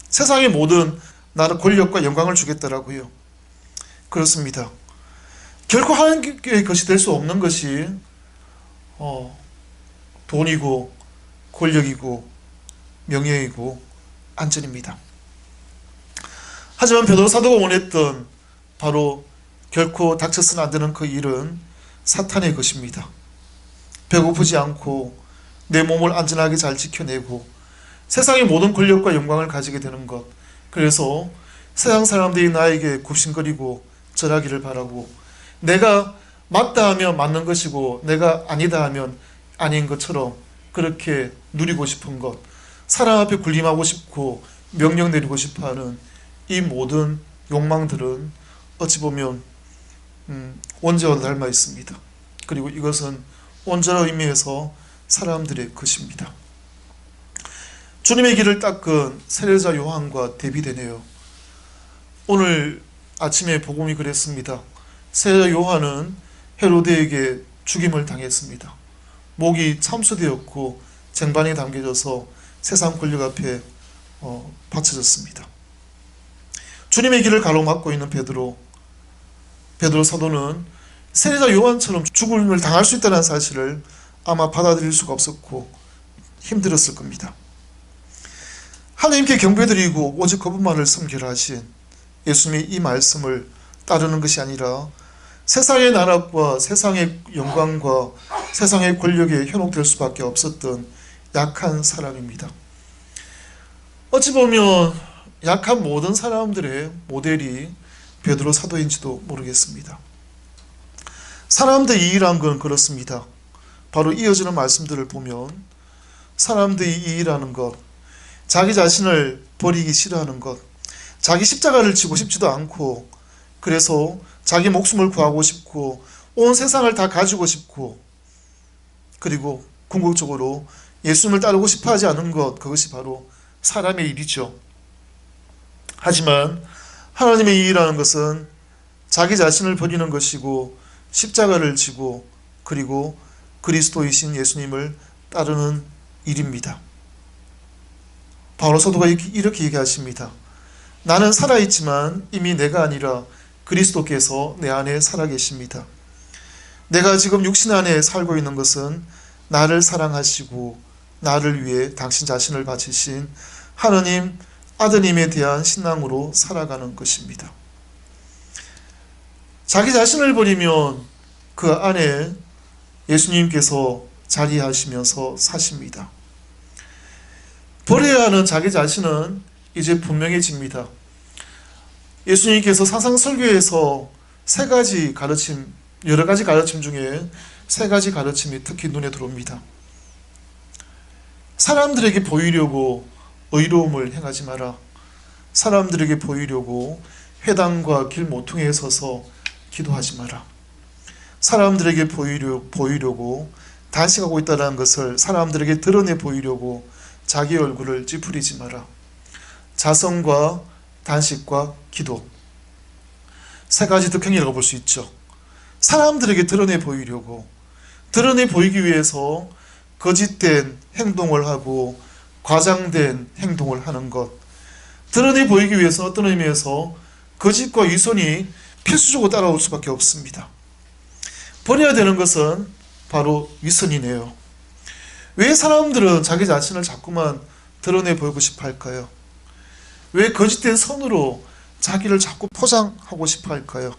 세상의 모든 나라 권력과 영광을 주겠다라고요. 그렇습니다. 결코 하나님의 것이 될 수 없는 것이 돈이고 권력이고 명예이고 안전입니다. 하지만 베드로 사도가 원했던 바로 결코 닥쳐서는 안 되는 그 일은 사탄의 것입니다. 배고프지 않고 내 몸을 안전하게 잘 지켜내고 세상의 모든 권력과 영광을 가지게 되는 것. 그래서 세상 사람들이 나에게 굽신거리고 절하기를 바라고, 내가 맞다 하면 맞는 것이고 내가 아니다 하면 아닌 것처럼 그렇게 누리고 싶은 것, 사람 앞에 군림하고 싶고 명령 내리고 싶어하는 이 모든 욕망들은 어찌 보면 원죄와 닮아 있습니다. 그리고 이것은 온전한 의미에서 사람들의 것입니다. 주님의 길을 닦은 세례자 요한과 대비되네요. 오늘 아침에 복음이 그랬습니다. 세례자 요한은 헤로데에게 죽임을 당했습니다. 목이 참수되었고 쟁반에 담겨져서 세상 권력 앞에 바쳐졌습니다. 주님의 길을 가로막고 있는 베드로 사도는 세례자 요한처럼 죽음을 당할 수 있다는 사실을 아마 받아들일 수가 없었고 힘들었을 겁니다. 하나님께 경배드리고 오직 그분만을 섬기라 하신 예수님의 이 말씀을 따르는 것이 아니라 세상의 나락과 세상의 영광과 세상의 권력에 현혹될 수밖에 없었던 약한 사람입니다. 어찌 보면 약한 모든 사람들의 모델이 베드로 사도인지도 모르겠습니다. 사람들이 일한 건 그렇습니다. 바로 이어지는 말씀들을 보면 사람들이 일하는 것, 자기 자신을 버리기 싫어하는 것, 자기 십자가를 지고 싶지도 않고 그래서 자기 목숨을 구하고 싶고 온 세상을 다 가지고 싶고 그리고 궁극적으로 예수님을 따르고 싶어 하지 않은 것, 그것이 바로 사람의 일이죠. 하지만 하나님의 일이라는 것은 자기 자신을 버리는 것이고 십자가를 지고 그리고 그리스도이신 예수님을 따르는 일입니다. 바울로 사도가 이렇게 얘기하십니다. 나는 살아있지만 이미 내가 아니라 그리스도께서 내 안에 살아계십니다. 내가 지금 육신 안에 살고 있는 것은 나를 사랑하시고 나를 위해 당신 자신을 바치신 하느님 아드님에 대한 신앙으로 살아가는 것입니다. 자기 자신을 버리면 그 안에 예수님께서 자리하시면서 사십니다. 버려야 하는 자기 자신은 이제 분명해집니다. 예수님께서 사상설교에서 여러 가지 가르침 중에 세 가지 가르침이 특히 눈에 들어옵니다. 사람들에게 보이려고 의로움을 행하지 마라. 사람들에게 보이려고 회당과 길 모퉁이에 서서 기도하지 마라. 사람들에게 보이려고 단식하고 있다는 것을 사람들에게 드러내 보이려고 자기 얼굴을 찌푸리지 마라. 자성과 단식과 기도, 세 가지 특징이라고 볼 수 있죠. 사람들에게 드러내 보이기 위해서 거짓된 행동을 하고 과장된 행동을 하는 것, 드러내 보이기 위해서 어떤 의미에서 거짓과 위선이 필수적으로 따라올 수밖에 없습니다. 버려야 되는 것은 바로 위선이네요. 왜 사람들은 자기 자신을 자꾸만 드러내 보이고 싶어 할까요? 왜 거짓된 선으로 자기를 자꾸 포장하고 싶어 할까요?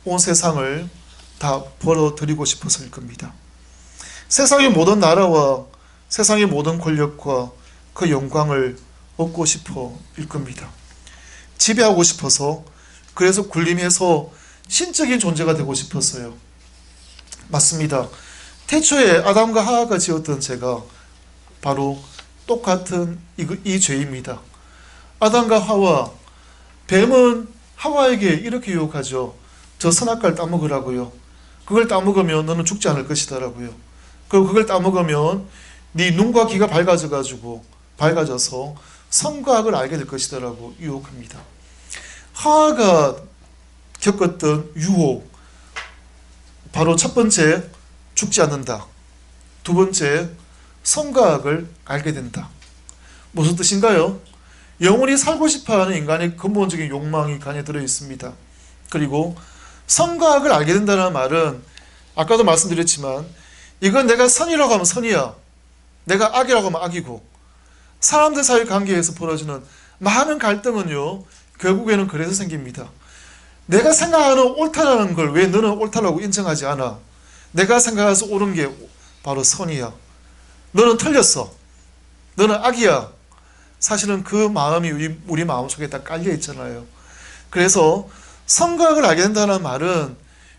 온 세상을 다 벌어들이고 싶어서일 겁니다. 세상의 모든 나라와 세상의 모든 권력과 그 영광을 얻고 싶어일 겁니다. 지배하고 싶어서, 그래서 군림해서 신적인 존재가 되고 싶었어요. 맞습니다. 태초에 아담과 하와가 지었던 죄가 바로 똑같은 이 죄입니다. 아담과 하와, 뱀은 하와에게 이렇게 유혹하죠. 저 선악과를 따먹으라고요. 그걸 따먹으면 너는 죽지 않을 것이다라고요. 그리고 그걸 따먹으면 네 눈과 귀가 밝아져서 선과 악을 알게 될 것이다라고 유혹합니다. 하와가 겪었던 유혹, 바로 첫 번째, 죽지 않는다. 두 번째, 선과 악을 알게 된다. 무슨 뜻인가요? 영원히 살고 싶어하는 인간의 근본적인 욕망이 간에 들어 있습니다. 그리고 선과 악을 알게 된다는 말은 아까도 말씀드렸지만 이건 내가 선이라고 하면 선이야, 내가 악이라고 하면 악이고, 사람들 사이 관계에서 벌어지는 많은 갈등은요, 결국에는 그래서 생깁니다. 내가 생각하는 옳다라는 걸 왜 너는 옳다라고 인정하지 않아? 내가 생각해서 옳은 게 바로 선이야, 너는 틀렸어, 너는 악이야. 사실은 그 마음이 우리 마음속에 다 깔려 있잖아요. 그래서 선과 악을 알게 된다는 말은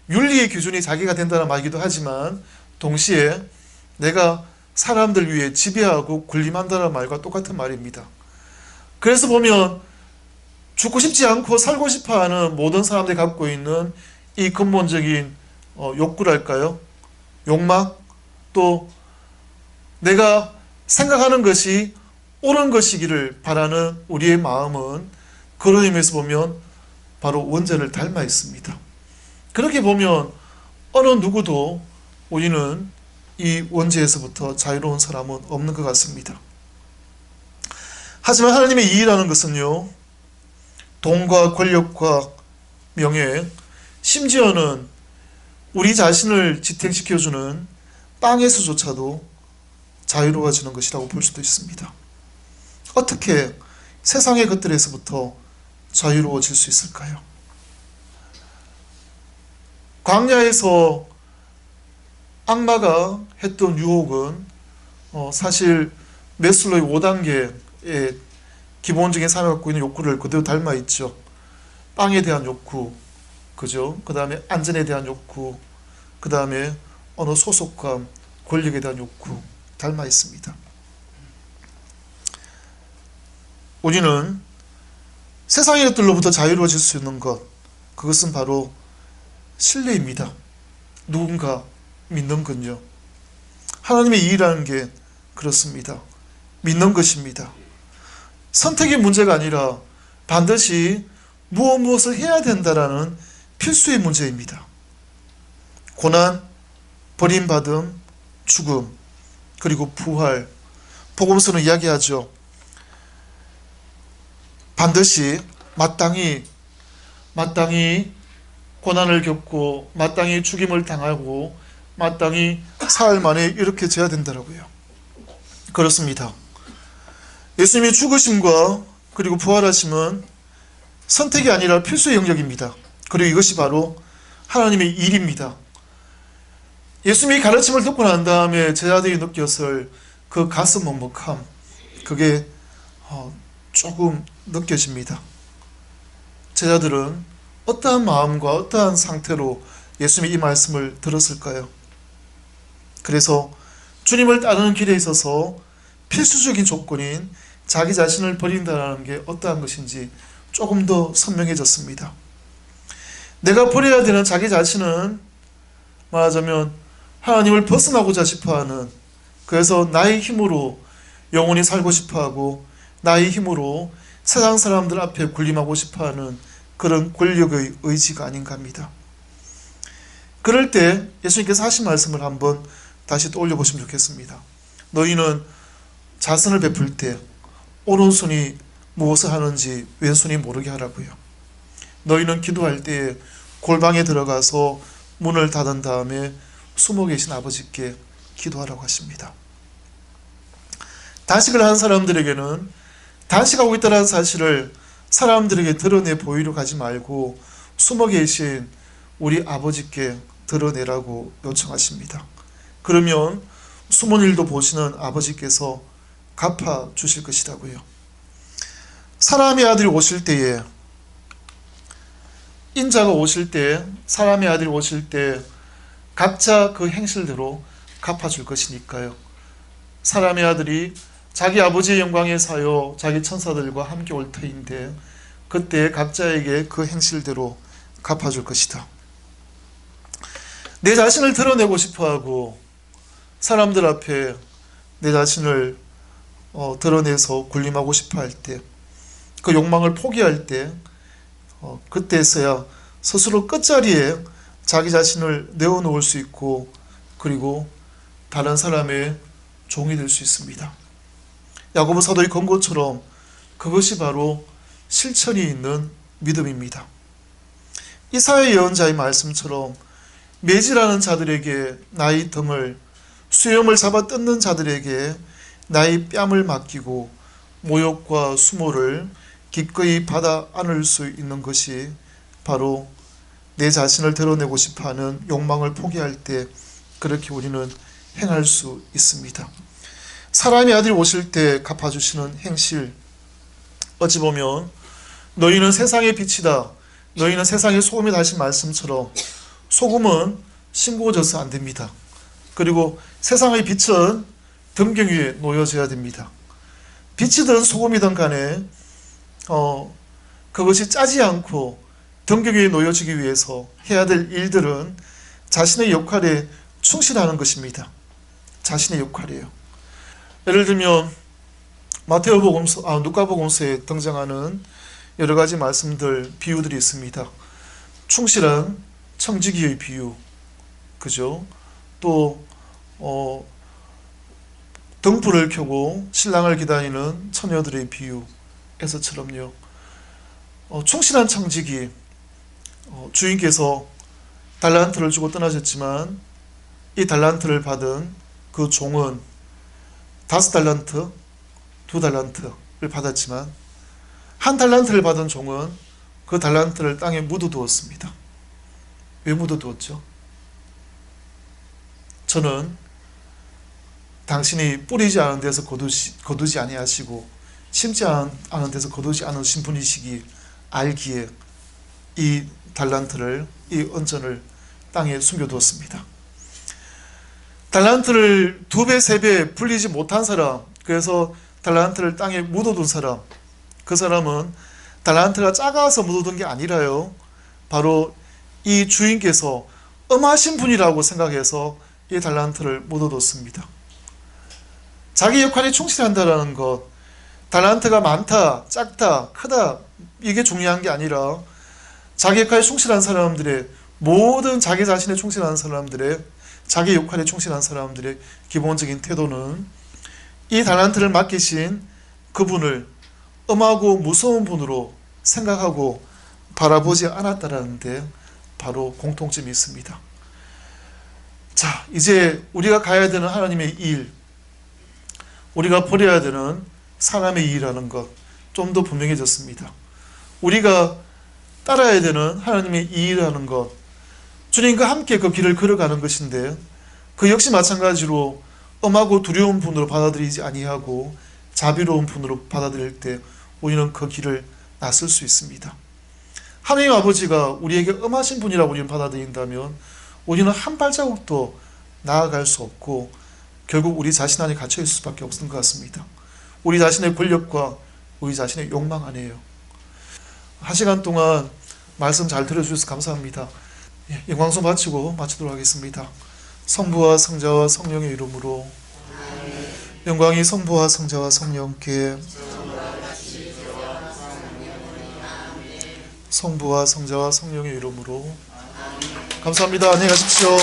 윤리의 기준이 자기가 된다는 말이기도 하지만 동시에 내가 사람들 위해 지배하고 군림한다는 말과 똑같은 말입니다. 그래서 보면 죽고 싶지 않고 살고 싶어하는 모든 사람들이 갖고 있는 이 근본적인 욕구랄까요? 욕망, 또 내가 생각하는 것이 옳은 것이기를 바라는 우리의 마음은 그런 의미에서 보면 바로 원죄를 닮아 있습니다. 그렇게 보면 어느 누구도 우리는 이 원죄에서부터 자유로운 사람은 없는 것 같습니다. 하지만 하나님의 이의라는 것은요, 돈과 권력과 명예, 심지어는 우리 자신을 지탱시켜주는 땅에서조차도 자유로워지는 것이라고 볼 수도 있습니다. 어떻게 세상의 것들에서부터 자유로워질 수 있을까요? 광야에서 악마가 했던 유혹은 사실 메슬로의 5단계의 기본적인 삶을 갖고 있는 욕구를 그대로 닮아 있죠. 빵에 대한 욕구, 그죠? 그 다음에 안전에 대한 욕구, 그 다음에 어느 소속감, 권력에 대한 욕구 닮아 있습니다. 우리는 세상의 것들로부터 자유로워질 수 있는 것, 그것은 바로 신뢰입니다. 누군가 믿는 건요. 하나님의 이의라는 게 그렇습니다. 믿는 것입니다. 선택의 문제가 아니라 반드시 무엇을 해야 된다라는 필수의 문제입니다. 고난, 버림받음, 죽음, 그리고 부활. 복음서는 이야기하죠. 반드시 마땅히 고난을 겪고 마땅히 죽임을 당하고 마땅히 사흘 만에 이렇게 져야 된다라고요. 그렇습니다. 예수님의 죽으심과 그리고 부활하심은 선택이 아니라 필수의 영역입니다. 그리고 이것이 바로 하나님의 일입니다. 예수님의 가르침을 듣고 난 다음에 제자들이 느꼈을 그 가슴 먹먹함, 그게 조금 느껴집니다. 제자들은 어떠한 마음과 어떠한 상태로 예수님의 이 말씀을 들었을까요? 그래서 주님을 따르는 길에 있어서 필수적인 조건인 자기 자신을 버린다는 게 어떠한 것인지 조금 더 선명해졌습니다. 내가 버려야 되는 자기 자신은 말하자면 하나님을 벗어나고자 싶어하는, 그래서 나의 힘으로 영원히 살고 싶어하고 나의 힘으로 세상 사람들 앞에 군림하고 싶어하는 그런 권력의 의지가 아닌가 합니다. 그럴 때 예수님께서 하신 말씀을 한번 다시 떠올려 보시면 좋겠습니다. 너희는 자선을 베풀 때 오른손이 무엇을 하는지 왼손이 모르게 하라고요. 너희는 기도할 때에 골방에 들어가서 문을 닫은 다음에 숨어 계신 아버지께 기도하라고 하십니다. 단식을 하는 사람들에게는 단식하고 있다는 사실을 사람들에게 드러내 보이려고 하지 말고 숨어 계신 우리 아버지께 드러내라고 요청하십니다. 그러면 숨은 일도 보시는 아버지께서 갚아 주실 것이라고요. 사람의 아들이 오실 때에 인자가 오실 때, 사람의 아들이 오실 때 각자 그 행실대로 갚아줄 것이니까요. 사람의 아들이 자기 아버지의 영광에 사여 자기 천사들과 함께 올 터인데 그때 각자에게 그 행실대로 갚아줄 것이다. 내 자신을 드러내고 싶어하고 사람들 앞에 내 자신을 드러내서 군림하고 싶어할 때, 그 욕망을 포기할 때, 그때서야 스스로 끝자리에 자기 자신을 내어놓을 수 있고 그리고 다른 사람의 종이 될 수 있습니다. 야고보 사도의 권고처럼 그것이 바로 실천이 있는 믿음입니다. 이사야 예언자의 말씀처럼 매질하는 자들에게 나의 등을, 수염을 잡아 뜯는 자들에게 나의 뺨을 맡기고 모욕과 수모를 기꺼이 받아 안을 수 있는 것이 바로 내 자신을 드러내고 싶어하는 욕망을 포기할 때 그렇게 우리는 행할 수 있습니다. 사람의 아들이 오실 때 갚아주시는 행실, 어찌 보면 너희는 세상의 빛이다, 너희는 세상의 소금이다 하신 말씀처럼 소금은 싱거워져서 안 됩니다. 그리고 세상의 빛은 등경 위에 놓여져야 됩니다. 빛이든 소금이든 간에 그것이 짜지 않고 등경 위에 놓여지기 위해서 해야 될 일들은 자신의 역할에 충실하는 것입니다. 자신의 역할이에요. 예를 들면 누가복음서에 등장하는 여러 가지 말씀들, 비유들이 있습니다. 충실한 청지기의 비유, 그죠? 또 등불을 켜고 신랑을 기다리는 처녀들의 비유에서처럼요. 충실한 청지기, 주인께서 달란트를 주고 떠나셨지만 이 달란트를 받은 그 종은 5달란트, 2달란트를 받았지만 한 달란트를 받은 종은 그 달란트를 땅에 묻어두었습니다. 왜 묻어두었죠? 저는 당신이 뿌리지 않은 데서 거두지 아니하시고 심지 않은 데서 거두지 않으신 분이시기 알기에 이 달란트를, 이 은전을 땅에 숨겨두었습니다. 달란트를 2배, 3배 불리지 못한 사람, 그래서 달란트를 땅에 묻어둔 사람, 그 사람은 달란트가 작아서 묻어둔 게 아니라요, 바로 이 주인께서 엄하신 분이라고 생각해서 이 달란트를 묻어뒀습니다. 자기 역할에 충실한다라는 것, 달란트가 많다, 작다, 크다, 이게 중요한 게 아니라 자기 역할에 충실한 사람들의, 모든 자기 자신에 충실한 사람들의, 자기 역할에 충실한 사람들의 기본적인 태도는 이 달란트를 맡기신 그분을 엄하고 무서운 분으로 생각하고 바라보지 않았다라는 데 바로 공통점이 있습니다. 자, 이제 우리가 가야 되는 하나님의 일, 우리가 버려야 되는 사람의 일이라는 것 좀 더 분명해졌습니다. 우리가 따라야 되는 하나님의 일이라는 것, 주님과 함께 그 길을 걸어가는 것인데 그 역시 마찬가지로 엄하고 두려운 분으로 받아들이지 아니하고 자비로운 분으로 받아들일 때 우리는 그 길을 나설 수 있습니다. 하나님 아버지가 우리에게 엄하신 분이라고 우리는 받아들인다면 우리는 한 발자국도 나아갈 수 없고 결국 우리 자신 안에 갇혀 있을 수밖에 없는 것 같습니다. 우리 자신의 권력과 우리 자신의 욕망 안에요. 한 시간 동안 말씀 잘 들어주셔서 감사합니다. 영광송 바치고 마치도록 하겠습니다. 성부와 성자와 성령의 이름으로, 영광이 성부와 성자와 성령께, 성부와 성자와 성령의 이름으로. 감사합니다. 안녕히 가십시오.